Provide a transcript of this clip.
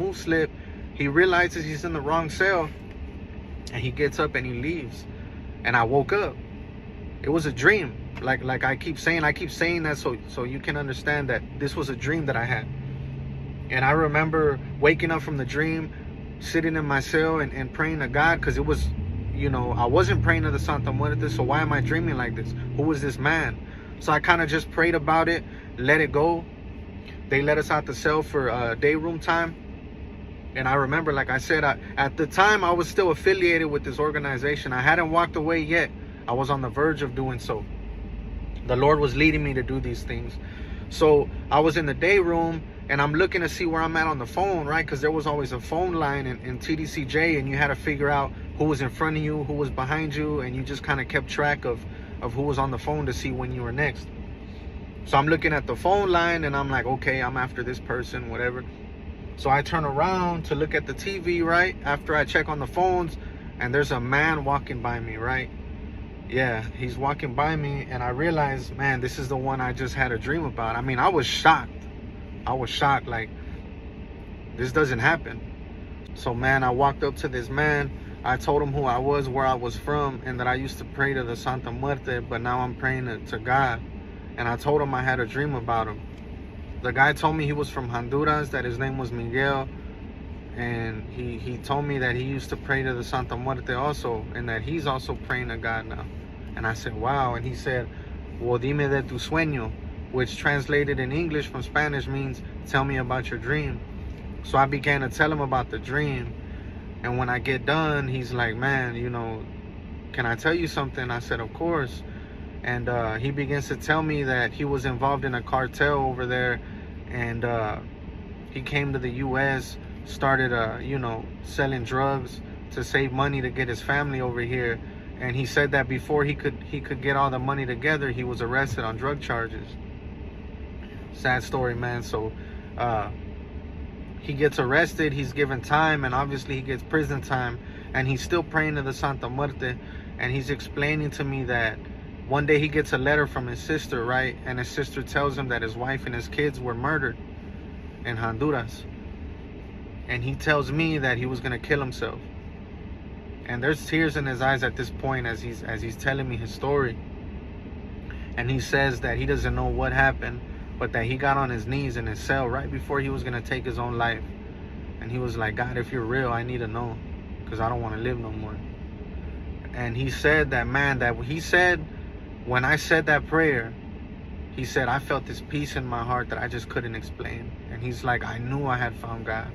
move slip, he realizes he's in the wrong cell, and he gets up and he leaves. And I woke up. It was a dream. Like I keep saying that so you can understand that this was a dream that I had. And I remember waking up from the dream, sitting in my cell and praying to God, because it was, I wasn't praying to the Santa Muerte, so why am I dreaming like this? Who was this man? So I kind of just prayed about it, let it go. They let us out the cell for day room time. And I remember, like I said, at the time I was still affiliated with this organization. I hadn't walked away yet. I was on the verge of doing so. The Lord was leading me to do these things. So I was in the day room, and I'm looking to see where I'm at on the phone, right? Because there was always a phone line in TDCJ, and you had to figure out who was in front of you, who was behind you, and you just kind of kept track of who was on the phone to see when you were next. So I'm looking at the phone line, and I'm like, okay, I'm after this person, whatever. So I turn around to look at the TV, right? After I check on the phones, and there's a man walking by me, right? Yeah, he's walking by me, and I realized, man, this is the one I just had a dream about. I mean, I was shocked. Like, this doesn't happen. So, man, I walked up to this man. I told him who I was, where I was from, and that I used to pray to the Santa Muerte, but now I'm praying to God. And I told him I had a dream about him. The guy told me he was from Honduras, that his name was Miguel, and he told me that he used to pray to the Santa Muerte also, and that he's also praying to God now. And I said, wow. And he said, well, dime de tu sueño, which translated in English from Spanish means, tell me about your dream. So I began to tell him about the dream. And when I get done, he's like, man, can I tell you something? I said, of course. And he begins to tell me that he was involved in a cartel over there, and he came to the U.S., started, selling drugs to save money to get his family over here. And he said that before he could get all the money together, he was arrested on drug charges. Sad story, man. So he gets arrested, he's given time, and obviously he gets prison time, and he's still praying to the Santa Muerte. And he's explaining to me that one day he gets a letter from his sister, right? And his sister tells him that his wife and his kids were murdered in Honduras. And he tells me that he was going to kill himself. And there's tears in his eyes at this point as he's telling me his story. And he says that he doesn't know what happened, but that he got on his knees in his cell right before he was going to take his own life. And he was like, God, if you're real, I need to know, because I don't want to live no more. And he said that, man, when I said that prayer, he said, I felt this peace in my heart that I just couldn't explain. And he's like, I knew I had found God.